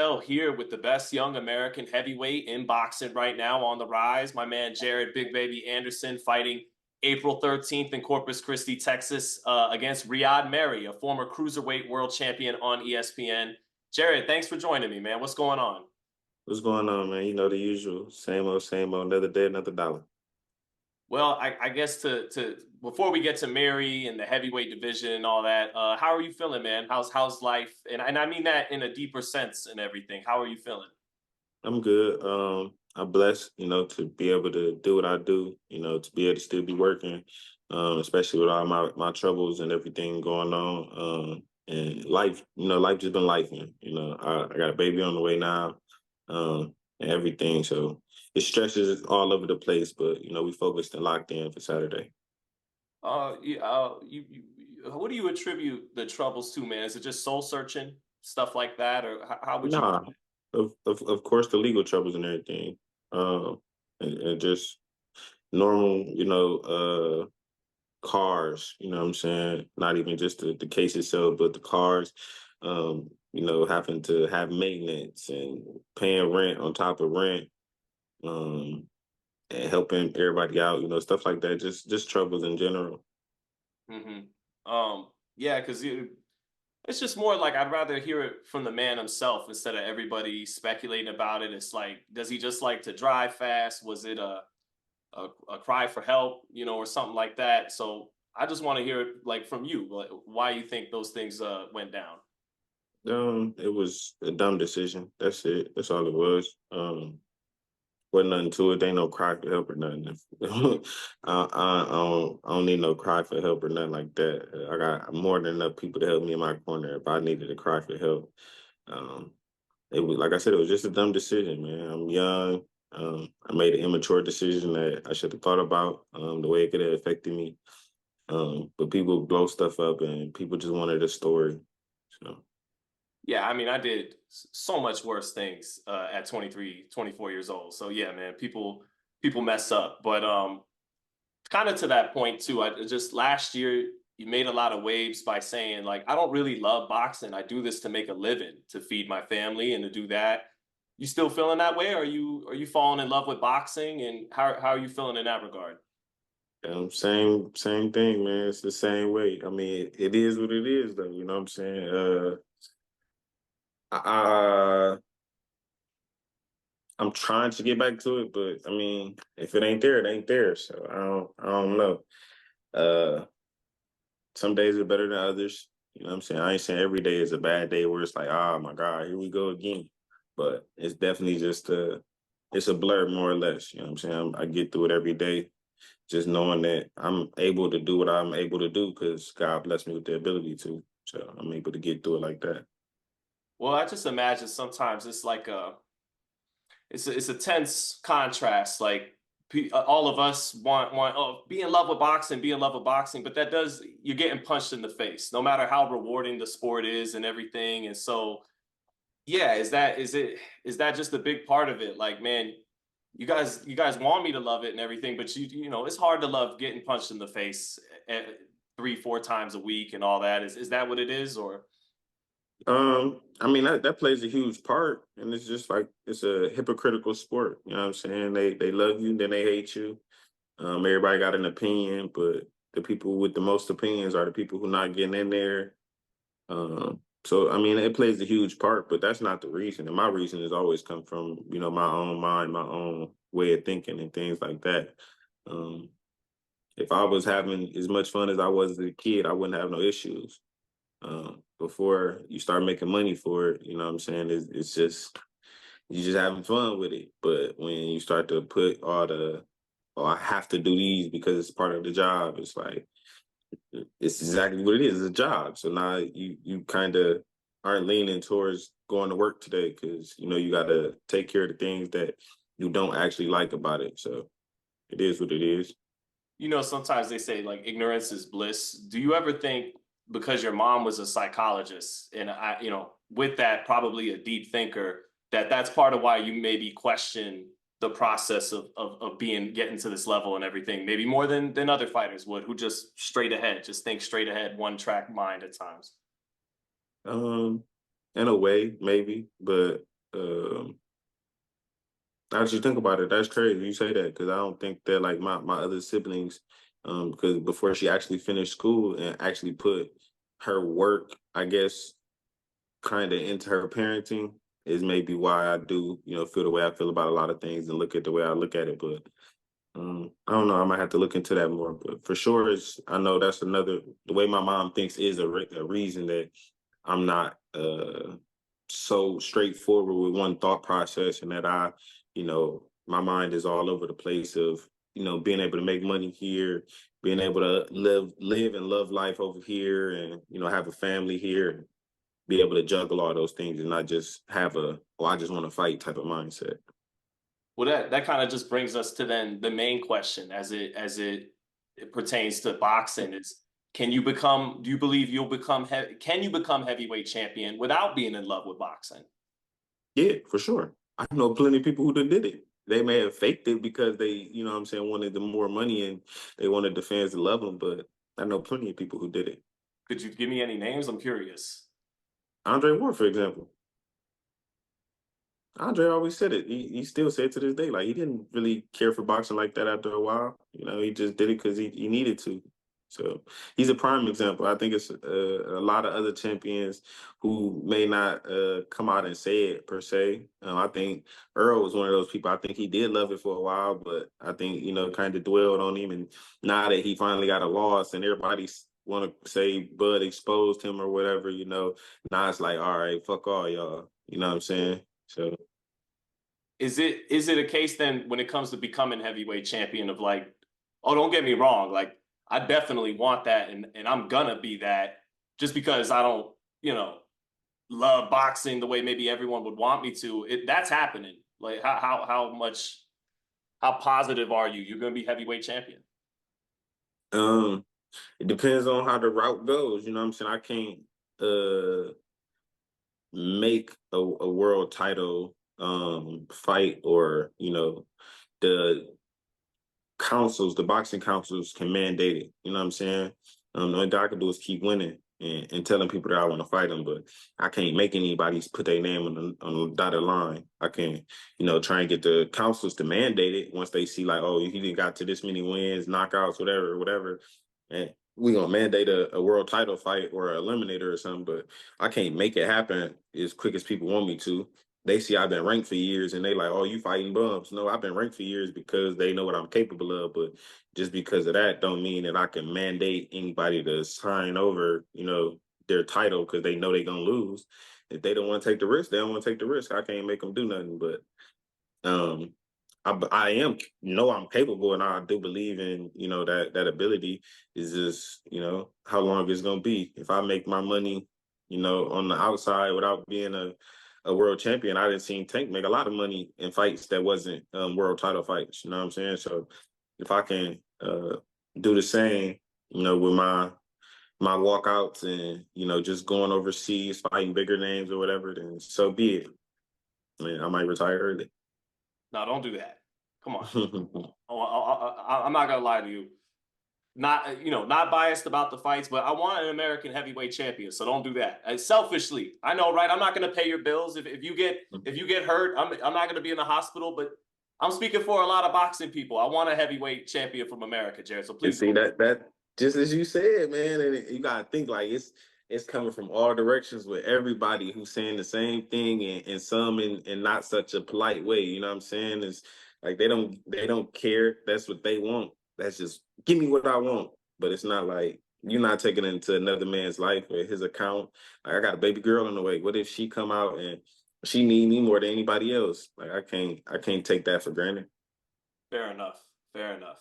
Zittel here with the best young American heavyweight in boxing right now on the rise. My man Jared Big Baby Anderson fighting April 13th in Corpus Christi, Texas, against Ryad Merhy, a former cruiserweight world champion on ESPN. Jared, thanks for joining me, man. What's going on? What's going on, man? You know the usual. Same old, another day, another dollar. Well, I guess to before we get to Mary and the heavyweight division and all that, how are you feeling, man? How's life? And I mean that in a deeper sense and everything. How are you feeling? I'm good. I'm blessed, to be able to do what I do, to be able to still be working, especially with all my troubles and everything going on. And life, life just been life, I got a baby on the way now, and everything. So it stresses all over the place, but we focused and locked in for Saturday. What do you attribute the troubles to, man? Is it just soul searching, stuff like that, or how would you put Nah, it? of course the legal troubles and everything. And just normal, cars, you know what I'm saying? Not even just the case itself, but the cars, having to have maintenance and paying rent on top of rent, um, and helping everybody out, stuff like that. Just troubles in general. Yeah, because it's just more like I'd rather hear it from the man himself instead of everybody speculating about it. It's like, does he just like to drive fast? Was it a cry for help, or something like that? So I just want to hear it like from you, like, why you think those things went down. It was a dumb decision. That's it. That's all it was. Wasn't nothing to it. Ain't no cry for help or nothing. I don't need no cry for help or nothing like that. I got more than enough people to help me in my corner if I needed to cry for help. Um, it was like I said, it was just a dumb decision, man. I'm young. I made an immature decision that I should have thought about the way it could have affected me. But people blow stuff up, and people just wanted a story. So. Yeah, I mean, I did so much worse things at 23, 24 years old. So yeah, man, people mess up. But kind of to that point too, I just last year you made a lot of waves by saying like I don't really love boxing. I do this to make a living, to feed my family and to do that. You still feeling that way? Are you falling in love with boxing and how are you feeling in that regard? Same thing, man. It's the same way. I mean, it is what it is, though. You know what I'm saying? I, I'm trying to get back to it, but I mean, if it ain't there, it ain't there. So I don't know. Uh, some days are better than others. You know what I'm saying? I ain't saying every day is a bad day where it's like, oh my God, here we go again. But it's definitely it's a blur more or less. You know what I'm saying? I get through it every day, just knowing that I'm able to do what I'm able to do because God blessed me with the ability to. So I'm able to get through it like that. Well, I just imagine sometimes it's like it's a tense contrast. Like all of us want oh be in love with boxing, be in love with boxing, but that does you're getting punched in the face, no matter how rewarding the sport is and everything. And so yeah, is that just a big part of it? Like, man, you guys want me to love it and everything, but you know it's hard to love getting punched in the face 3 4 times a week and all that. Is that what it is or? I mean that plays a huge part, and it's just like it's a hypocritical sport. You know what I'm saying? They love you, then they hate you. Everybody got an opinion, but the people with the most opinions are the people who not getting in there. So I mean, it plays a huge part, but that's not the reason. And my reason has always come from my own mind, my own way of thinking, and things like that. Um, if I was having as much fun as I was as a kid, I wouldn't have no issues. Before you start making money for it, you know what I'm saying? It's just you just having fun with it. But when you start to put oh, I have to do these because it's part of the job, it's like it's exactly what it is. It's a job. So now you kind of aren't leaning towards going to work today because you got to take care of the things that you don't actually like about it. So it is what it is. Sometimes they say like ignorance is bliss. Do you ever think because your mom was a psychologist and with that probably a deep thinker, that that's part of why you maybe question the process of being getting to this level and everything, maybe more than other fighters would who just straight ahead, just think straight ahead, one track mind at times. Um, in a way, maybe, but Now that you think about it, that's crazy. You say that because I don't think that like my other siblings, because before she actually finished school and actually put her work, I guess, kind of into her parenting is maybe why I do, feel the way I feel about a lot of things and look at the way I look at it. But I don't know. I might have to look into that more. But for sure, I know that's another the way my mom thinks is a reason that I'm not so straightforward with one thought process, and that my mind is all over the place of being able to make money here, being able to live and love life over here, and have a family here, be able to juggle all those things and not just have I just want to fight type of mindset. Well, that kind of just brings us to then the main question it pertains to boxing is do you believe can you become heavyweight champion without being in love with boxing? Yeah, for sure. I know plenty of people who did it. They may have faked it because they, what I'm saying, wanted the more money and they wanted the fans to love them, but I know plenty of people who did it. Could you give me any names? I'm curious. Andre Ward, for example. Andre always said it. He still said to this day, like he didn't really care for boxing like that after a while. He just did it because he needed to. So he's a prime example. I think it's a lot of other champions who may not come out and say it per se. I think Earl was one of those people. I think he did love it for a while, but I think kind of dwelled on him. And now that he finally got a loss, and everybody want to say Bud exposed him or whatever, now it's like, all right, fuck all y'all. You know what I'm saying? So Is it a case then when it comes to becoming heavyweight champion of like, oh, don't get me wrong, like I definitely want that and I'm gonna be that just because I don't, love boxing the way maybe everyone would want me to. That's happening. Like how positive are you? You're gonna be heavyweight champion. um it depends on how the route goes. You know what I'm saying? I can't make a world title fight, or the the boxing councils can mandate it. You know what I'm saying? The only thing I can do is keep winning and telling people that I want to fight them, but I can't make anybody put their name on the dotted line. I can, try and get the councils to mandate it once they see like, oh, he didn't got to this many wins, knockouts, whatever. And we gonna mandate a world title fight or an eliminator or something, but I can't make it happen as quick as people want me to. They see I've been ranked for years and they like, oh, you fighting bums. No, I've been ranked for years because they know what I'm capable of. But just because of that don't mean that I can mandate anybody to sign over, their title because they know they're gonna lose. If they don't want to take the risk, they don't want to take the risk. I can't make them do nothing. But um I am know I'm capable, and I do believe in that ability. Is just how long it's gonna be. If I make my money on the outside without being a world champion, I didn't see Tank make a lot of money in fights that wasn't world title fights. You know what I'm saying? So if I can do the same, with my walkouts and just going overseas fighting bigger names or whatever, then so be it. I mean, I might retire early. No, don't do that. Come on. Oh, I'm not gonna lie to you. Not biased about the fights, but I want an American heavyweight champion. So don't do that. Selfishly, I know, right? I'm not gonna pay your bills if you get hurt. I'm not gonna be in the hospital, but I'm speaking for a lot of boxing people. I want a heavyweight champion from America, Jared. So And please see don't. that just as you said, man, and you gotta think like it's coming from all directions with everybody who's saying the same thing, and some in not such a polite way. You know what I'm saying? It's like they don't care. That's what they want. That's just give me what I want. But it's not like you're not taking it into another man's life or his account. Like I got a baby girl on the way. What if she come out and she need me more than anybody else? Like I can't take that for granted. Fair enough. Fair enough.